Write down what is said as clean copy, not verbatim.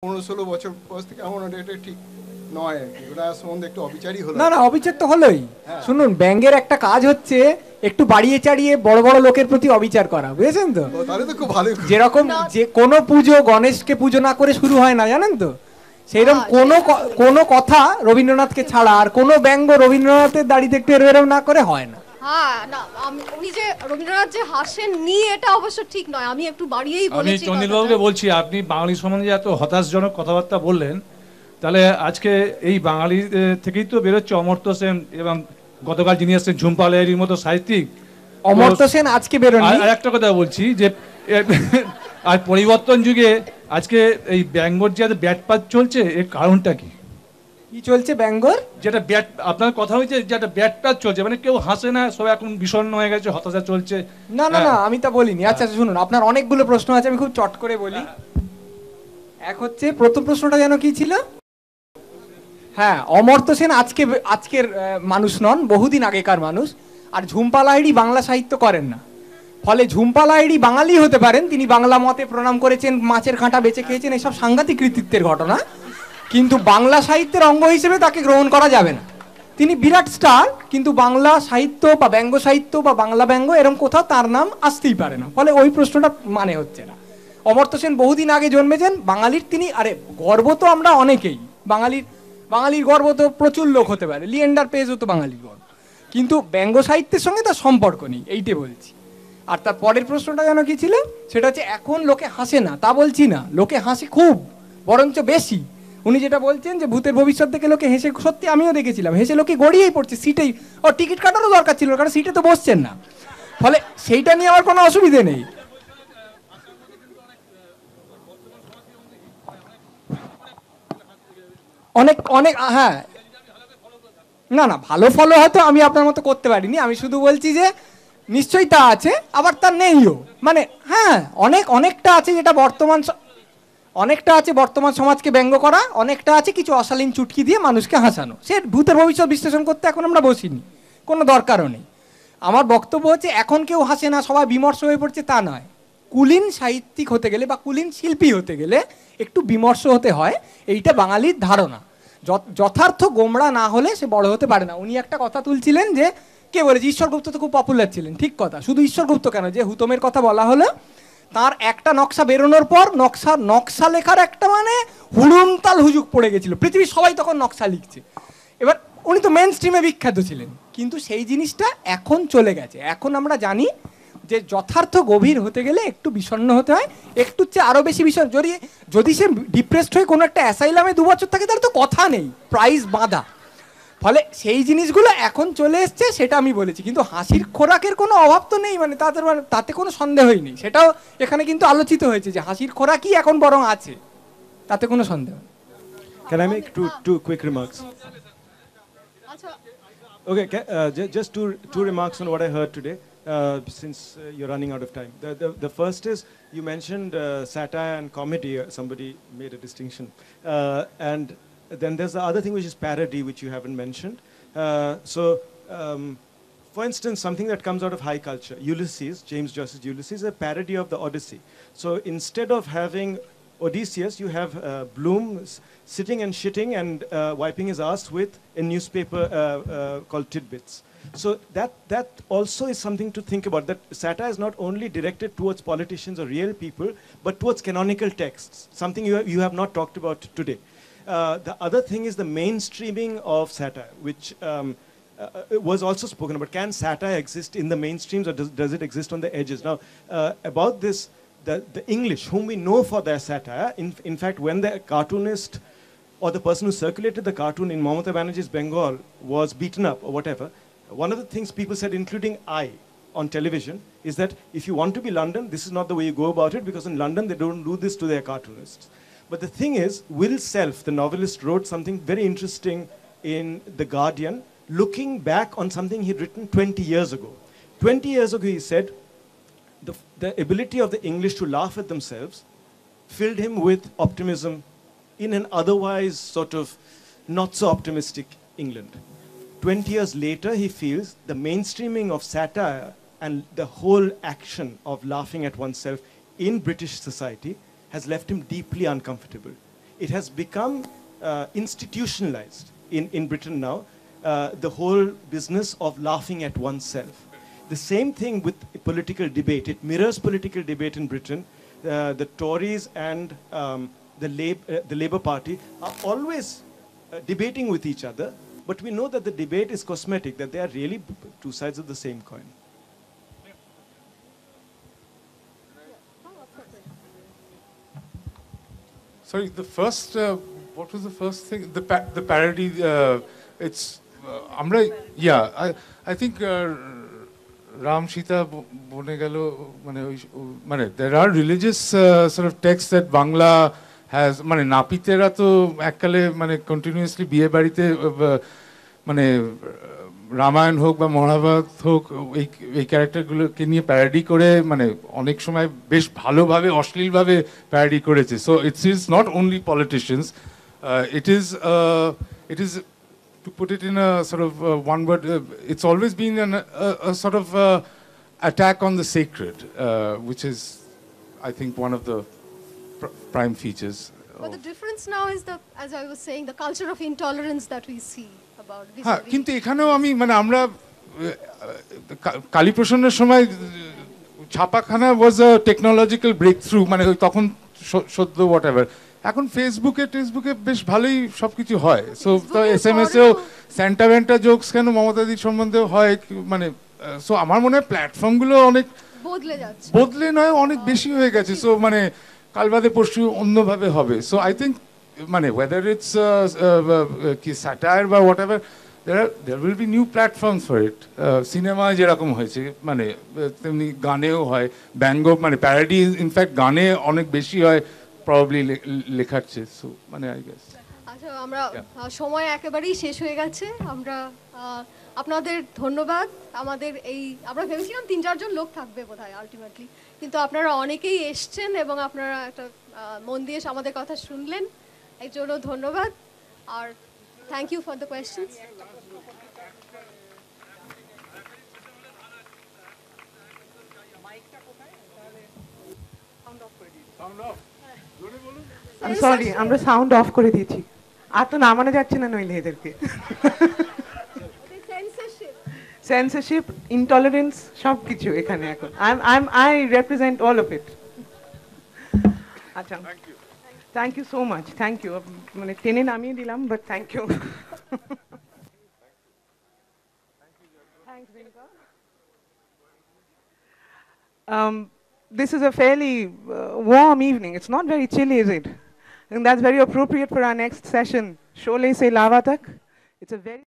15-16 বছর বয়স থেকে আমার এটা ঠিক নয় আর কি, ওটা সম্বন্ধে একটু অবিচারই হলো। না না, অবিচার তো হলোই। শুনুন, ব্যাঙ্গের একটা কাজ হচ্ছে একটু বাড়িয়ে চাড়িয়ে বড় বড় লোকের প্রতি অবিচার করা, বুঝেছেন তো? তাহলে তো খুব ভালো। যেরকম যে কোনো পুজো গণেশকে পুজো না করে শুরু হয় না, জানেন তো? সেইরকম কোনো কথা রবীন্দ্রনাথকে ছাড়া আর কোনো ব্যঙ্গ রবীন্দ্রনাথের দাড়িতে একটু এরম না করে হয় না। হ্যাঁ, না উনি যে রবীন্দ্রনাথ যে হাসেন নি এটা অবশ্য ঠিক নয়, আমি একটু বাড়িয়েই বলেছি। আমি চন্দ্রবাবুকে বলছি, আপনি বাঙালি সম্বন্ধে এত হতাশজনক কথাবার্তা বললেন, তাহলে আজকে এই বাঙালি থেকেই তো বেরোচ্ছে অমর্ত্য সেন, এবং গতকাল যিনি আসছেন ঝুম্পা লাহিড়ির মতো সাহিত্যিক। অমর্ত্য সেন আজকে বেরোননি। আর একটা কথা বলছি যে আর পরিবর্তন যুগে আজকে এই ব্যঙ্গর যে ব্যাটপাত চলছে, এর কারণটা কি? কি চলছে ব্যঙ্গর? যেটা ব্যাট, আপনার কথা হয়েছে যেটা ব্যাটপাত চলছে, মানে কেউ হাসে না, সব এখন বিষণ্ণ হয়ে গেছে, হতাশা চলছে। না না না, আমি তা বলিনি। আচ্ছা শুনুন, আপনার অনেকগুলো প্রশ্ন আছে, আমি খুব চট করে বলি। এক হচ্ছে, প্রথম প্রশ্নটা যেন কি ছিল? হ্যাঁ, অমর্ত্য সেন আজকের মানুষ নন, বহুদিন আগেকার মানুষ। আর ঝুম্পা লাহিড়ি বাংলা সাহিত্য করেন না, ফলে ঝুম্পা লাহিড়ি বাঙালি হতে পারেন, তিনি বাংলা মতে প্রণাম করেছেন, মাছের কাঁটা বেঁচে খেয়েছেন, এসব সাংঘাতিক কৃতিত্বের ঘটনা, কিন্তু বাংলা সাহিত্যের অঙ্গ হিসেবে তাকে গ্রহণ করা যাবে না। তিনি বিরাট স্টার, কিন্তু বাংলা সাহিত্য বা ব্যঙ্গ সাহিত্য বা বাংলা ব্যঙ্গ এরকম কোথাও তার নাম আসতেই পারে না, ফলে ওই প্রশ্নটা মানে হচ্ছে না। অমর্ত্য সেন বহুদিন আগে জন্মেছেন, বাঙালির তিনি, আরে গর্ব তো আমরা অনেকেই, বাঙালির গর্ব তো প্রচুর লোক হতে পারে, লিয়েন্ডার পেজও তো বাঙালির গর্ব, কিন্তু ব্যঙ্গ সাহিত্যের সঙ্গে তার সম্পর্ক নেই, এইটা বলছি। আর তার পরের প্রশ্নটা যেন কি ছিল, সেটা হচ্ছে এখন লোকে হাসে না, তা বলছি না, লোকে হাসে খুব, বরঞ্চ বেশি। উনি যেটা বলছেন যে ভূতের ভবিষ্যৎ দেখে লোকে হেসে, সত্যি আমিও দেখেছিলাম, হেসে লোকে গড়িয়েই পড়ছে সিটেই, ও টিকিট কাটারও দরকার ছিল না, কারণ সিটে তো বসছেন না, ফলে সেইটা নিয়ে আমার কোনো অসুবিধে নেই। অনেক অনেক, হ্যাঁ, না না, ভালো ফলো হয়তো আমি আপনার মতো করতে পারিনি, আমি শুধু বলছি যে নিশ্চয়ই তা আছে, আবার তা নেইও, মানে হ্যাঁ, অনেকটা আছে যেটা অনেকটা আছে বর্তমান সমাজকে ব্যঙ্গ করা, অনেকটা আছে কিছু অশালীন চুটকি দিয়ে মানুষকে হাসানো। সে ভূতের ভবিষ্যৎ বিশ্লেষণ করতে এখন আমরা বসিনি, কোনো দরকারও নেই। আমার বক্তব্য হচ্ছে এখন কেউ হাসে না, সবাই বিমর্ষ হয়ে পড়ছে, তা নয়। কুলীন সাহিত্যিক হতে গেলে বা কুলীন শিল্পী হতে গেলে একটু বিমর্ষ হতে হয়, এইটা বাঙালির ধারণা। যথার্থ গোমড়া না হলে সে বড় হতে পারে না। উনি একটা কথা তুলছিলেন যে কে বলেছে ঈশ্বরগুপ্ত তো খুব পপুলার ছিলেন, ঠিক কথা, শুধু ঈশ্বরগুপ্ত কেন, যে হুতমের কথা বলা হলো, তার একটা নকশা বেরোনোর পর নকশা লেখার একটা মানে হুড়ুমতাল হুজুক পড়ে গেছিল, পৃথিবীর সবাই তখন নকশা লিখছে। এবার উনি তো মেন স্ট্রিমে বিখ্যাত ছিলেন, কিন্তু সেই জিনিসটা এখন চলে গেছে। এখন আমরা জানি যে যথার্থ গভীর হতে গেলে একটু বিষণ্ণ হতে হয়, একটু চেয়ে আরও বেশি বিষণ্ণ। যদি সে ডিপ্রেসড হয়ে কোনো একটা অ্যাসাইলামে 2 বছর থাকে, তার তো কথা নেই, প্রাইজ বাঁধা, ফলে সেই জিনিসগুলো এখন চলে এসছে, সেটা আমি বলেছি। কিন্তু হাসির খোরাকের কোনো অভাব তো নেই, মানে তাতে কোনো সন্দেহই নেই, সেটাও এখানে কিন্তু আলোচিত হয়েছে যে হাসির খোরাকই এখন বরং আছে, তাতে কোনো সন্দেহ নেই। Can I make two quick remarks? Okay, just two remarks on what I heard today, since you're running out of time. The first is, you mentioned satire and comedy. Somebody made a distinction. And then there's the other thing, which is parody, which you haven't mentioned. For instance, something that comes out of high culture, Ulysses, James Joyce's Ulysses, is a parody of the Odyssey. So instead of having Odysseus, you have Bloom sitting and shitting and wiping his ass with a newspaper called Tidbits. So that also is something to think about, that satire is not only directed towards politicians or real people, but towards canonical texts, something you have not talked about today. The other thing is the mainstreaming of satire, which was also spoken about. Can satire exist in the mainstreams, or does it exist on the edges? Now, about this, the English, whom we know for their satire, in fact, when the cartoonist or the person who circulated the cartoon in Mamata Banerjee's Bengal was beaten up or whatever, one of the things people said, including I, on television, is that if you want to be London, this is not the way you go about it, because in London they don't do this to their cartoonists. But the thing is, Will Self, the novelist, wrote something very interesting in The Guardian, looking back on something he'd written 20 years ago. 20 years ago, he said, the ability of the English to laugh at themselves filled him with optimism in an otherwise sort of not so optimistic England. 20 years later, he feels the mainstreaming of satire and the whole action of laughing at oneself in British society has left him deeply uncomfortable. it has become institutionalized in Britain now, the whole business of laughing at oneself. The same thing with political debate. It mirrors political debate in Britain. The Tories and the Labour Party are always debating with each other, but we know that the debate is cosmetic, that they are really two sides of the same coin. Sorry, the first, what was the first thing? The parody, it's, I think Ram Sita bone gelo, there are religious sort of texts that Bangla has, napitera to ekkale continuously biye barite Ramayana হোক বা মহাভারত হোক এই ক্যারেক্টারগুলোকে নিয়ে parody করে অনেক সময় বেশ ভালোভাবে অশ্লীলভাবে প্যারোডি করেছে so it's is not only politicians it is to put it in a sort of one word, it's always been a sort of attack on the sacred, which is, I think, one of the prime features. But the difference now is as I was saying, the culture of intolerance that we see. হ্যাঁ কিন্তু এখানেও আমি আমরা কালীপ্রসন্নের সময় ছাপাখানা ওয়াজ আ technological break through তখন সদ্য what ever এখন ফেসবুকে বেশ ভালোই সবকিছু হয় সো SMS এও স্যান্টা ভ্যান্টা জোকস কেন মমতাদির সম্বন্ধেও হয় সো আমার মনে হয় প্ল্যাটফর্মগুলো অনেক বদলে নয় অনেক বেশি হয়ে গেছে সো কাল বাদে পরশু অন্যভাবে হবে so I think whether it's satire or whatever, there will be new platforms for it. Cinema যেরকম হয়েছে তেমনি গানেও হয় ব্যাঙ্গো প্যারোডি ইনফ্যাক্ট গানে অনেক বেশি হয় প্রবাবলি লেখার চেয়ে সো আই গেস আচ্ছা আমরা সময় একেবারেই শেষ হয়ে গেছে আমরা আপনাদের ধন্যবাদ আমাদের এই আমরা ভেবেছিলাম 3-4 জন লোক থাকবে বোধহয় আলটিমেটলি কিন্তু আপনারা অনেকেই এসেছেন এবং আপনারা একটা মন দিয়ে আমাদের কথা শুনলেন এর জন্য ধন্যবাদ আর thank you for the questions I'm sorry, আমরা সাউন্ড অফ করে দিয়েছি আর তো নামানো যাচ্ছে না নইলে এদেরকে সেন্সরশিপ ইনটলারেন্স সব কিছু এখানে এখন I represent all of it আচ্ছা thank you so much thank you টেনে নামিয়ে দিলাম but thank you This is a fairly warm evening. It's not very chilly, is it? And that's very appropriate for our next session. Sholay se lava tak. It's a very